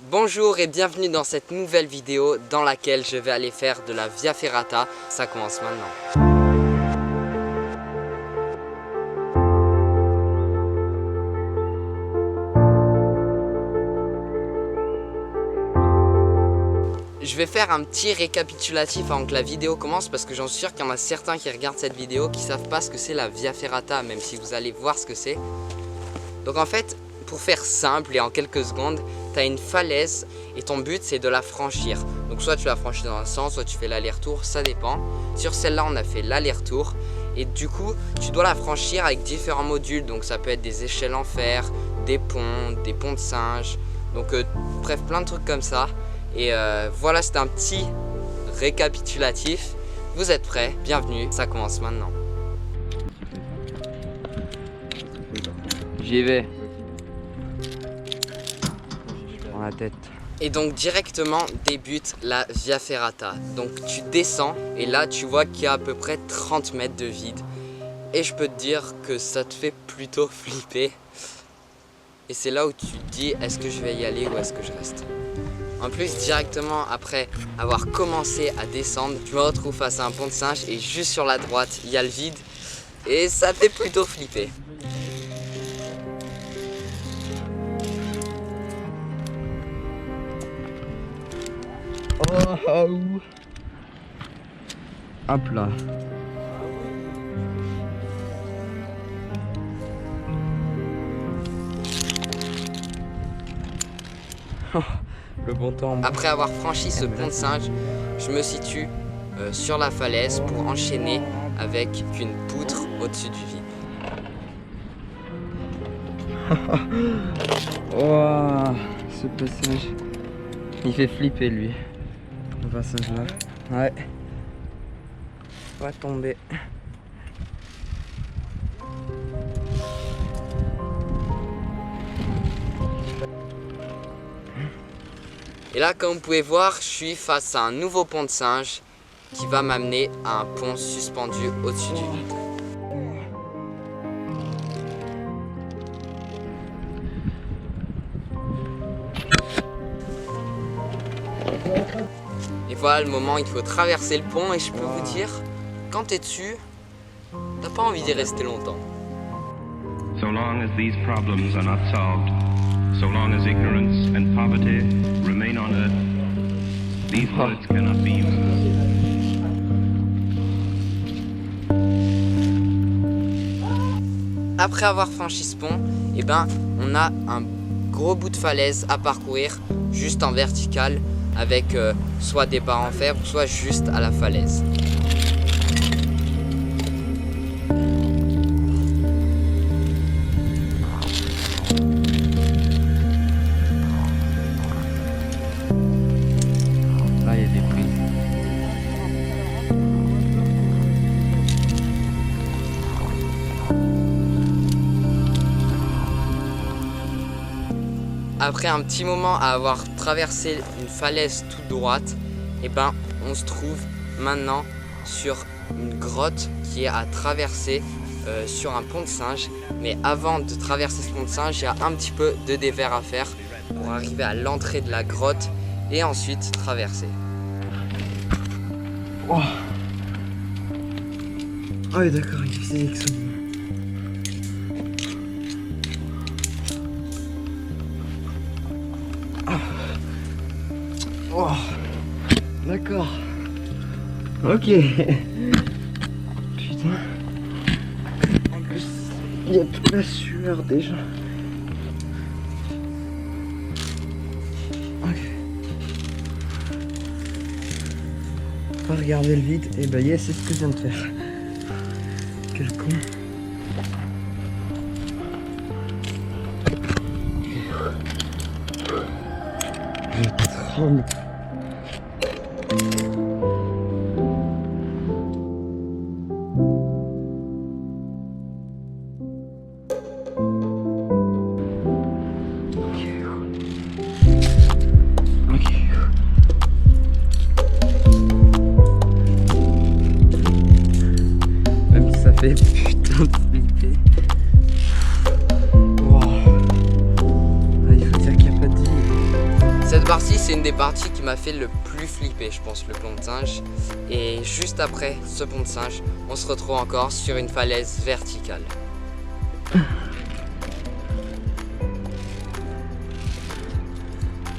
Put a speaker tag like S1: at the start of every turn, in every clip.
S1: Bonjour et bienvenue dans cette nouvelle vidéo dans laquelle je vais aller faire de la Via Ferrata. Ça commence maintenant. Je vais faire un petit récapitulatif avant que la vidéo commence parce que j'en suis sûr qu'il y en a certains qui regardent cette vidéo qui ne savent pas ce que c'est la Via Ferrata, même si vous allez voir ce que c'est. Donc en fait, pour faire simple et en quelques secondes, tu as une falaise et ton but c'est de la franchir. Donc soit tu la franchis dans un sens, soit tu fais l'aller-retour, ça dépend. Sur celle-là, on a fait l'aller-retour et du coup, tu dois la franchir avec différents modules. Donc ça peut être des échelles en fer, des ponts de singe, donc bref, plein de trucs comme ça. Et voilà, c'était un petit récapitulatif. Vous êtes prêts? Bienvenue, ça commence maintenant.
S2: J'y vais. Dans la tête.
S1: Et donc directement débute la Via Ferrata. Donc tu descends et là tu vois qu'il y a à peu près 30 mètres de vide. Et je peux te dire que ça te fait plutôt flipper. Et c'est là où tu te dis, est-ce que je vais y aller ou est-ce que je reste? En plus, directement après avoir commencé à descendre, tu me retrouves face à un pont de singe et juste sur la droite, il y a le vide. Et ça fait plutôt flipper.
S2: Oh. Hop là. Le bon temps.
S1: Après avoir franchi ce pont de singe, je me situe sur la falaise pour enchaîner avec une poutre au-dessus du vide.
S2: Oh, ce passage, il fait flipper lui. Le passage là. Ouais. On va tomber.
S1: Et là, comme vous pouvez voir, je suis face à un nouveau pont de singe qui va m'amener à un pont suspendu au-dessus du vide. Et voilà le moment, il faut traverser le pont et je peux vous dire, quand t'es dessus, t'as pas envie d'y rester longtemps.
S3: So long as these problems are not solved, so long as ignorance and poverty remain on earth, these words cannot be used.
S1: Après avoir franchi ce pont, eh ben, on a un gros bout de falaise à parcourir juste en vertical avec soit des barres en fer ou soit juste à la falaise.
S2: Là il y a des prises.
S1: Après un petit moment à avoir traversé une falaise toute droite, eh ben, on se trouve maintenant sur une grotte qui est à traverser sur un pont de singe. Mais avant de traverser ce pont de singe, il y a un petit peu de dévers à faire pour arriver à l'entrée de la grotte et ensuite traverser.
S2: Oh. Ah oui d'accord, il fait avec ça. Oh. D'accord. Ok. Putain. En plus, il y a toute la sueur déjà. Ok. Pas regarder le vide. Et bah yes, c'est ce que je viens de faire. Quel con. Je tremble. Même si ça fait putain de flipper. Wow. Il faut dire qu'il n'y a pas de vie.
S1: Cette partie, c'est une des parties qui m'a fait le plus flipper, je pense, le pont de singe. Et juste après ce pont de singe, on se retrouve encore sur une falaise verticale.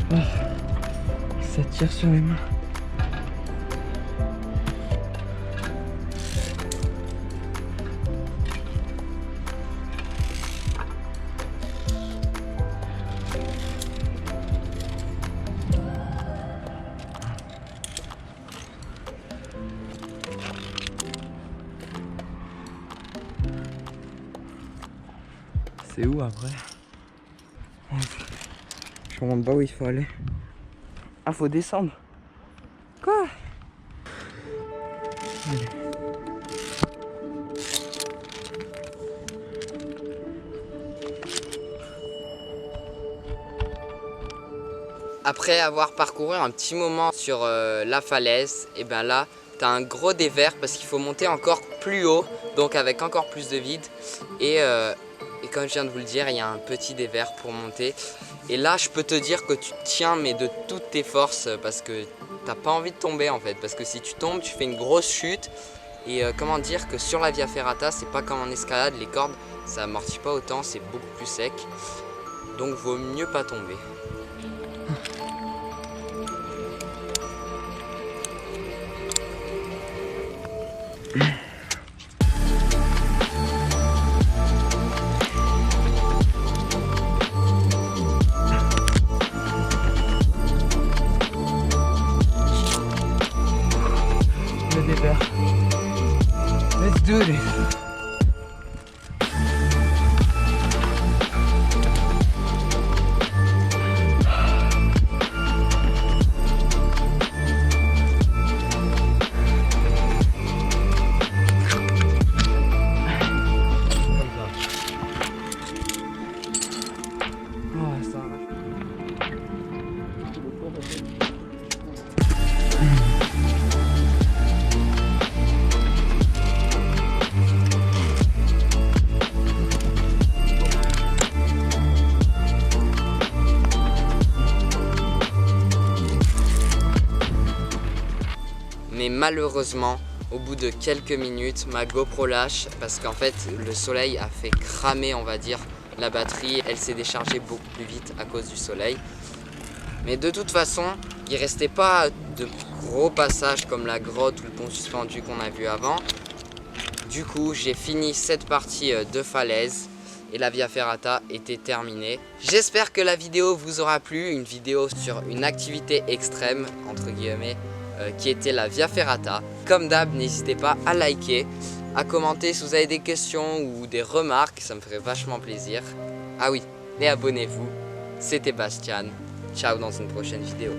S2: Ça tire sur les mains. C'est où après? Je me rends pas où il faut aller. Ah, faut descendre. Quoi? Allez.
S1: Après avoir parcouru un petit moment sur la falaise, et bien là, tu as un gros dévers parce qu'il faut monter encore plus haut, donc avec encore plus de vide. Et comme je viens de vous le dire, il y a un petit dévers pour monter. Et là, je peux te dire que tu tiens mais de toutes tes forces parce que t'as pas envie de tomber en fait. Parce que si tu tombes, tu fais une grosse chute. Et comment dire que sur la Via Ferrata, c'est pas comme en escalade, les cordes, ça amortit pas autant, c'est beaucoup plus sec. Donc vaut mieux pas tomber.
S2: Let's do this. Oh, ça arrache.
S1: Mais malheureusement, au bout de quelques minutes, ma GoPro lâche parce qu'en fait, le soleil a fait cramer, on va dire, la batterie. Elle s'est déchargée beaucoup plus vite à cause du soleil. Mais de toute façon, il restait pas de gros passages comme la grotte ou le pont suspendu qu'on a vu avant. Du coup, j'ai fini cette partie de falaise et la Via Ferrata était terminée. J'espère que la vidéo vous aura plu, une vidéo sur une activité extrême, entre guillemets, qui était la Via Ferrata. Comme d'hab, n'hésitez pas à liker, à commenter si vous avez des questions ou des remarques, ça me ferait vachement plaisir. Ah oui, et abonnez-vous. C'était Bastian. Ciao dans une prochaine vidéo.